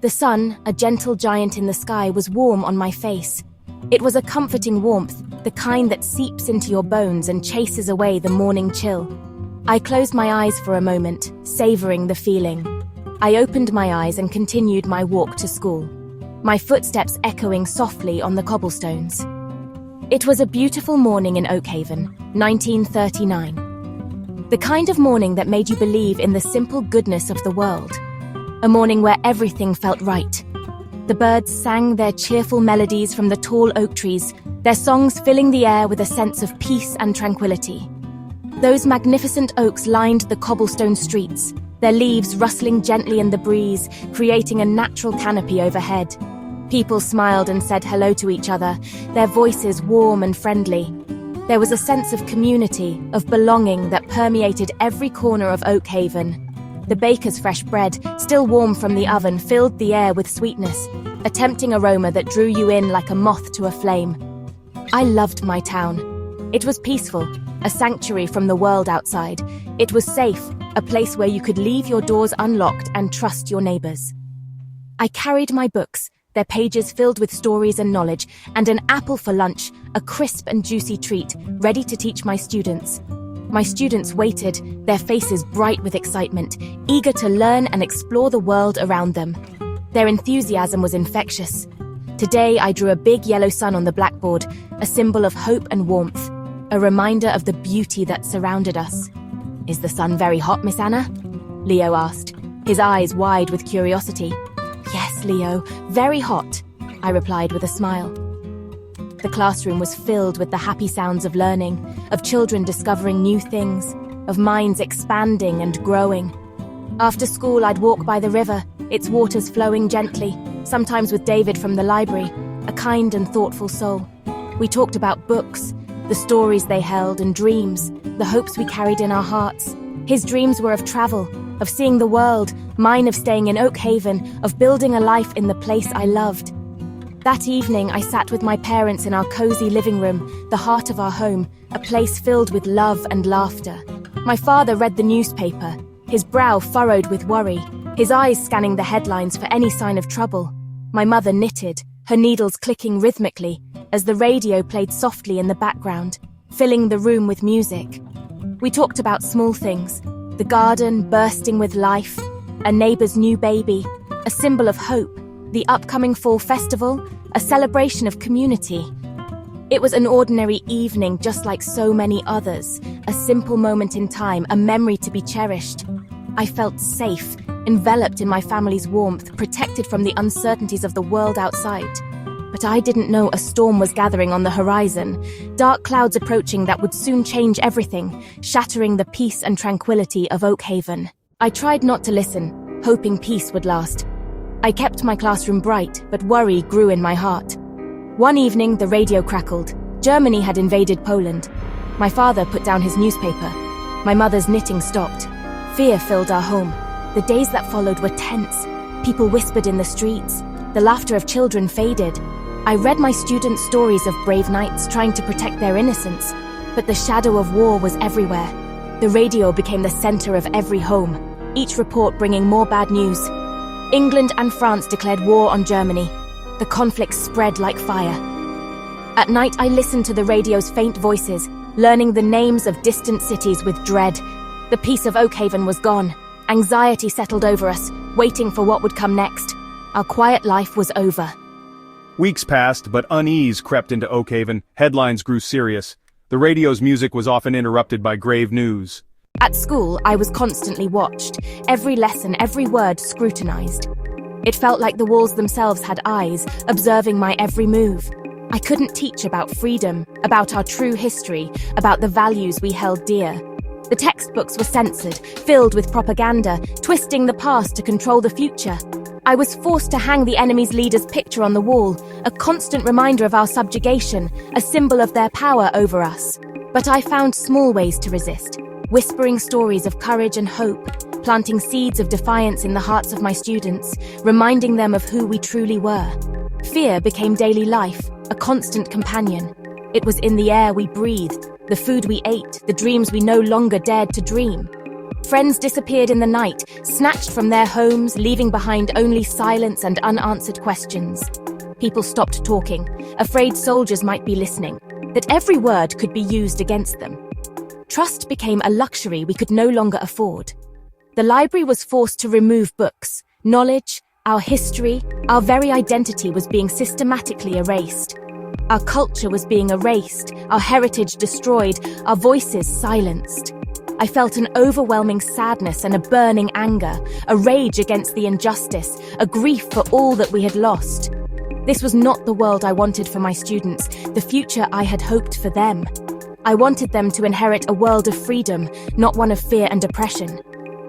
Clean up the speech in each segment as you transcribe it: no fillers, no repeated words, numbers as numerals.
The sun, a gentle giant in the sky, was warm on my face. It was a comforting warmth, the kind that seeps into your bones and chases away the morning chill. I closed my eyes for a moment, savoring the feeling. I opened my eyes and continued my walk to school, my footsteps echoing softly on the cobblestones. It was a beautiful morning in Oakhaven, 1939. The kind of morning that made you believe in the simple goodness of the world. A morning where everything felt right. The birds sang their cheerful melodies from the tall oak trees, their songs filling the air with a sense of peace and tranquility. Those magnificent oaks lined the cobblestone streets, their leaves rustling gently in the breeze, creating a natural canopy overhead. People smiled and said hello to each other, their voices warm and friendly. There was a sense of community, of belonging that permeated every corner of Oakhaven. The baker's fresh bread, still warm from the oven, filled the air with sweetness, a tempting aroma that drew you in like a moth to a flame. I loved my town. It was peaceful, a sanctuary from the world outside. It was safe, a place where you could leave your doors unlocked and trust your neighbors. I carried my books, their pages filled with stories and knowledge, and an apple for lunch, a crisp and juicy treat, ready to teach my students. My students waited, their faces bright with excitement, eager to learn and explore the world around them. Their enthusiasm was infectious. Today, I drew a big yellow sun on the blackboard, a symbol of hope and warmth, a reminder of the beauty that surrounded us. "Is the sun very hot, Miss Anna?" Leo asked, his eyes wide with curiosity. "Yes, Leo, very hot," I replied with a smile. The classroom was filled with the happy sounds of learning, of children discovering new things, of minds expanding and growing. After school, I'd walk by the river, its waters flowing gently, sometimes with David from the library, a kind and thoughtful soul. We talked about books, the stories they held, and dreams, the hopes we carried in our hearts. His dreams were of travel, of seeing the world, mine of staying in Oakhaven, of building a life in the place I loved. That evening, I sat with my parents in our cozy living room, the heart of our home, a place filled with love and laughter. My father read the newspaper, his brow furrowed with worry, his eyes scanning the headlines for any sign of trouble. My mother knitted, her needles clicking rhythmically, as the radio played softly in the background, filling the room with music. We talked about small things, the garden bursting with life, a neighbor's new baby, a symbol of hope, the upcoming fall festival, a celebration of community. It was an ordinary evening just like so many others, a simple moment in time, a memory to be cherished. I felt safe, enveloped in my family's warmth, protected from the uncertainties of the world outside. But I didn't know a storm was gathering on the horizon, dark clouds approaching that would soon change everything, shattering the peace and tranquility of Oakhaven. I tried not to listen, hoping peace would last. I kept my classroom bright, but worry grew in my heart. One evening, the radio crackled. Germany had invaded Poland. My father put down his newspaper. My mother's knitting stopped. Fear filled our home. The days that followed were tense. People whispered in the streets. The laughter of children faded. I read my students stories of brave knights trying to protect their innocence, but the shadow of war was everywhere. The radio became the center of every home, each report bringing more bad news. England and France declared war on Germany. The conflict spread like fire. At night, I listened to the radio's faint voices, learning the names of distant cities with dread. The peace of Oakhaven was gone. Anxiety settled over us, waiting for what would come next. Our quiet life was over. Weeks passed, but unease crept into Oakhaven. Headlines grew serious. The radio's music was often interrupted by grave news. At school, I was constantly watched, every lesson, every word scrutinized. It felt like the walls themselves had eyes, observing my every move. I couldn't teach about freedom, about our true history, about the values we held dear. The textbooks were censored, filled with propaganda, twisting the past to control the future. I was forced to hang the enemy's leader's picture on the wall, a constant reminder of our subjugation, a symbol of their power over us. But I found small ways to resist. Whispering stories of courage and hope, planting seeds of defiance in the hearts of my students, reminding them of who we truly were. Fear became daily life, a constant companion. It was in the air we breathed, the food we ate, the dreams we no longer dared to dream. Friends disappeared in the night, snatched from their homes, leaving behind only silence and unanswered questions. People stopped talking, afraid soldiers might be listening, that every word could be used against them. Trust became a luxury we could no longer afford. The library was forced to remove books. Knowledge, our history, our very identity was being systematically erased. Our culture was being erased, our heritage destroyed, our voices silenced. I felt an overwhelming sadness and a burning anger, a rage against the injustice, a grief for all that we had lost. This was not the world I wanted for my students, the future I had hoped for them. I wanted them to inherit a world of freedom, not one of fear and oppression.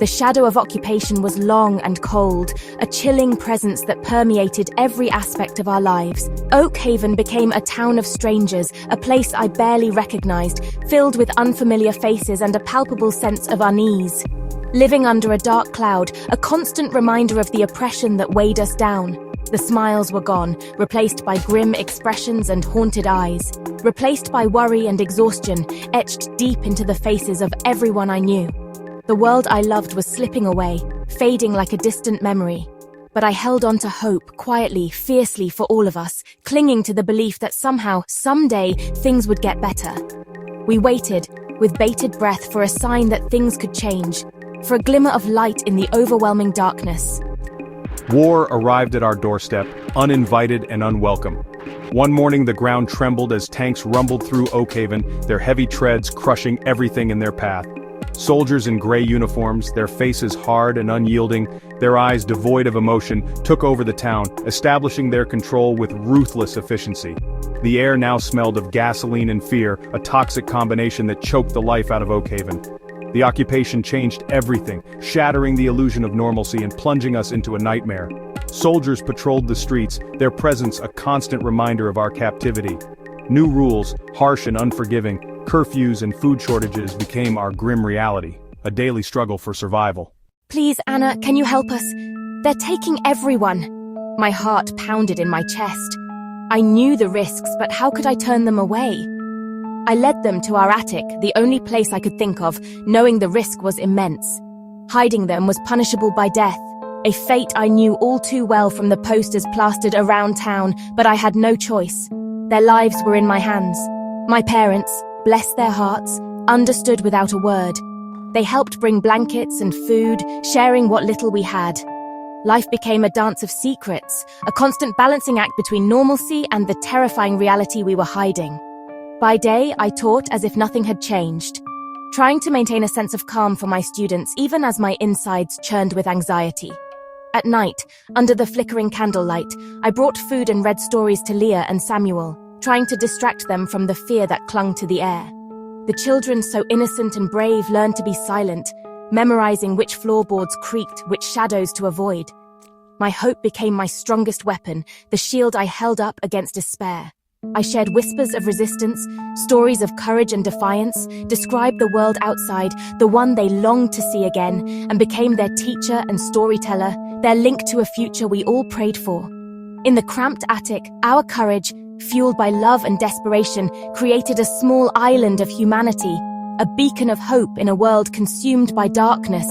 The shadow of occupation was long and cold, a chilling presence that permeated every aspect of our lives. Oakhaven became a town of strangers, a place I barely recognized, filled with unfamiliar faces and a palpable sense of unease. Living under a dark cloud, a constant reminder of the oppression that weighed us down. The smiles were gone, replaced by grim expressions and haunted eyes. Replaced by worry and exhaustion, etched deep into the faces of everyone I knew. The world I loved was slipping away, fading like a distant memory. But I held on to hope, quietly, fiercely for all of us, clinging to the belief that somehow, someday, things would get better. We waited, with bated breath, for a sign that things could change, for a glimmer of light in the overwhelming darkness. War arrived at our doorstep, uninvited and unwelcome. One morning the ground trembled as tanks rumbled through Oakhaven, their heavy treads crushing everything in their path. Soldiers in gray uniforms, their faces hard and unyielding, their eyes devoid of emotion, took over the town, establishing their control with ruthless efficiency. The air now smelled of gasoline and fear, a toxic combination that choked the life out of Oakhaven. The occupation changed everything, shattering the illusion of normalcy and plunging us into a nightmare. Soldiers patrolled the streets, their presence a constant reminder of our captivity. New rules, harsh and unforgiving, curfews and food shortages became our grim reality, a daily struggle for survival. Please, Anna, can you help us? They're taking everyone. My heart pounded in my chest. I knew the risks, but how could I turn them away? I led them to our attic, the only place I could think of, knowing the risk was immense. Hiding them was punishable by death, a fate I knew all too well from the posters plastered around town, but I had no choice. Their lives were in my hands. My parents, bless their hearts, understood without a word. They helped bring blankets and food, sharing what little we had. Life became a dance of secrets, a constant balancing act between normalcy and the terrifying reality we were hiding. By day, I taught as if nothing had changed, trying to maintain a sense of calm for my students even as my insides churned with anxiety. At night, under the flickering candlelight, I brought food and read stories to Leah and Samuel, trying to distract them from the fear that clung to the air. The children, so innocent and brave, learned to be silent, memorizing which floorboards creaked, which shadows to avoid. My hope became my strongest weapon, the shield I held up against despair. I shared whispers of resistance, stories of courage and defiance, described the world outside, the one they longed to see again, and became their teacher and storyteller, their link to a future we all prayed for. In the cramped attic, our courage, fueled by love and desperation, created a small island of humanity, a beacon of hope in a world consumed by darkness.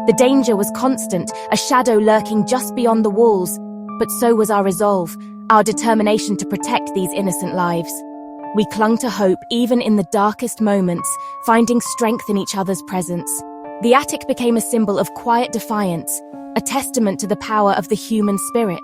The danger was constant, a shadow lurking just beyond the walls, but so was our resolve, our determination to protect these innocent lives. We clung to hope even in the darkest moments, finding strength in each other's presence. The attic became a symbol of quiet defiance, a testament to the power of the human spirit.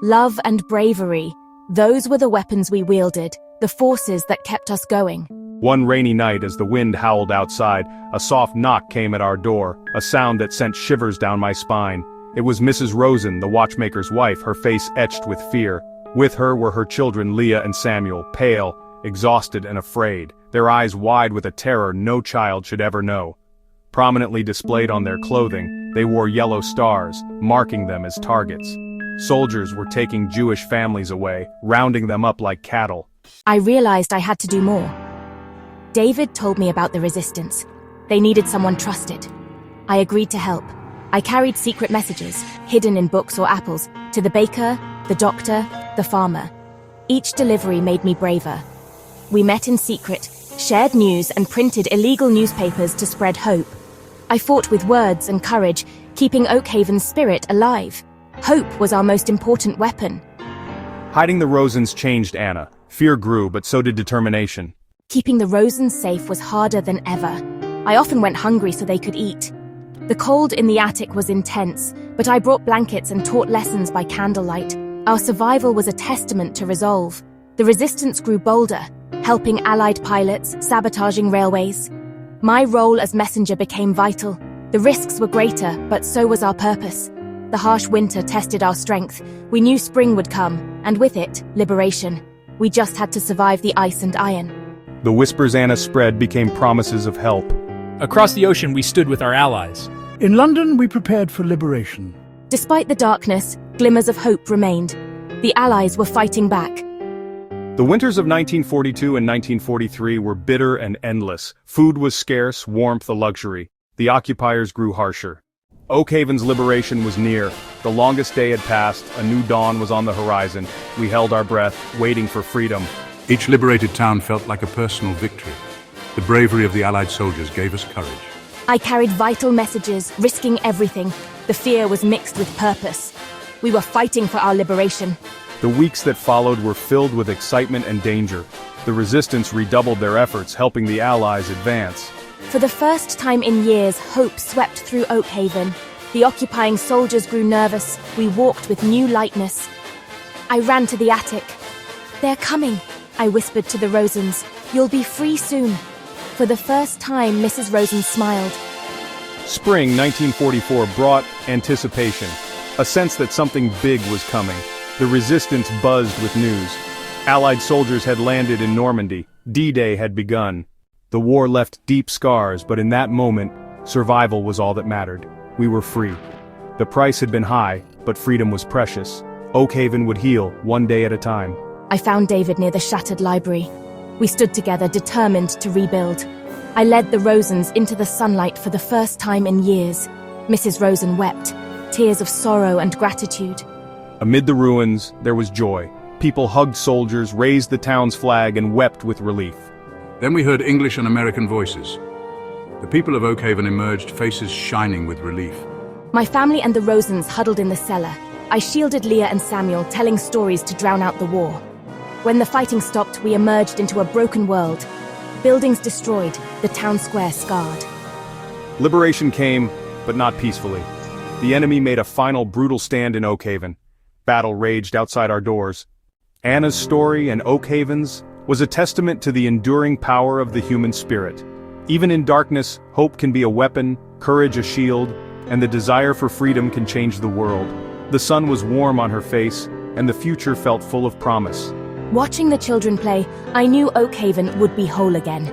Love and bravery, those were the weapons we wielded, the forces that kept us going. One rainy night, as the wind howled outside, a soft knock came at our door, a sound that sent shivers down my spine. It was Mrs. Rosen, the watchmaker's wife, her face etched with fear. With her were her children Leah and Samuel, pale, exhausted and afraid, their eyes wide with a terror no child should ever know. Prominently displayed on their clothing, they wore yellow stars, marking them as targets. Soldiers were taking Jewish families away, rounding them up like cattle. I realized I had to do more. David told me about the resistance. They needed someone trusted. I agreed to help. I carried secret messages, hidden in books or apples, to the baker, the doctor, the farmer. Each delivery made me braver. We met in secret, shared news and printed illegal newspapers to spread hope. I fought with words and courage, keeping Oakhaven's spirit alive. Hope was our most important weapon. Hiding the Rosens changed Anna. Fear grew, but so did determination. Keeping the Rosens safe was harder than ever. I often went hungry so they could eat. The cold in the attic was intense, but I brought blankets and taught lessons by candlelight. Our survival was a testament to resolve. The resistance grew bolder, helping Allied pilots, sabotaging railways. My role as messenger became vital. The risks were greater, but so was our purpose. The harsh winter tested our strength. We knew spring would come, and with it, liberation. We just had to survive the ice and iron. The whispers Anna spread became promises of help. Across the ocean, we stood with our allies. In London, we prepared for liberation. Despite the darkness, glimmers of hope remained. The Allies were fighting back. The winters of 1942 and 1943 were bitter and endless. Food was scarce, warmth a luxury. The occupiers grew harsher. Oakhaven's liberation was near. The longest day had passed, a new dawn was on the horizon. We held our breath, waiting for freedom. Each liberated town felt like a personal victory. The bravery of the Allied soldiers gave us courage. I carried vital messages, risking everything. The fear was mixed with purpose. We were fighting for our liberation. The weeks that followed were filled with excitement and danger. The resistance redoubled their efforts, helping the Allies advance. For the first time in years, hope swept through Oakhaven. The occupying soldiers grew nervous. We walked with new lightness. I ran to the attic. "They're coming," I whispered to the Rosens. "You'll be free soon." For the first time, Mrs. Rosen smiled. Spring 1944 brought anticipation, a sense that something big was coming. The resistance buzzed with news. Allied soldiers had landed in Normandy. D-Day had begun. The war left deep scars, but in that moment, survival was all that mattered. We were free. The price had been high, but freedom was precious. Oakhaven would heal, one day at a time. I found David near the shattered library. We stood together, determined to rebuild. I led the Rosens into the sunlight for the first time in years. Mrs. Rosen wept, tears of sorrow and gratitude. Amid the ruins, there was joy. People hugged soldiers, raised the town's flag, and wept with relief. Then we heard English and American voices. The people of Oakhaven emerged, faces shining with relief. My family and the Rosens huddled in the cellar. I shielded Leah and Samuel, telling stories to drown out the war. When the fighting stopped, we emerged into a broken world. Buildings destroyed, the town square scarred. Liberation came, but not peacefully. The enemy made a final brutal stand in Oakhaven. Battle raged outside our doors. Anna's story and Oakhaven's was a testament to the enduring power of the human spirit. Even in darkness, hope can be a weapon, courage a shield, and the desire for freedom can change the world. The sun was warm on her face, and the future felt full of promise. Watching the children play, I knew Oakhaven would be whole again.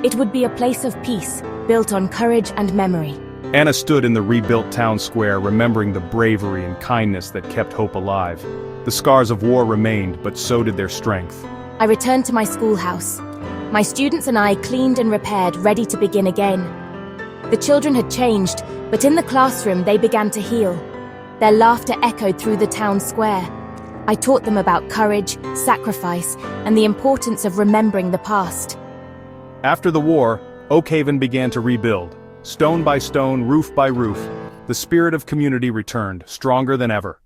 It would be a place of peace, built on courage and memory. Anna stood in the rebuilt town square, remembering the bravery and kindness that kept hope alive. The scars of war remained, but so did their strength. I returned to my schoolhouse. My students and I cleaned and repaired, ready to begin again. The children had changed, but in the classroom they began to heal. Their laughter echoed through the town square. I taught them about courage, sacrifice, and the importance of remembering the past. After the war, Oakhaven began to rebuild. Stone by stone, roof by roof, the spirit of community returned, stronger than ever.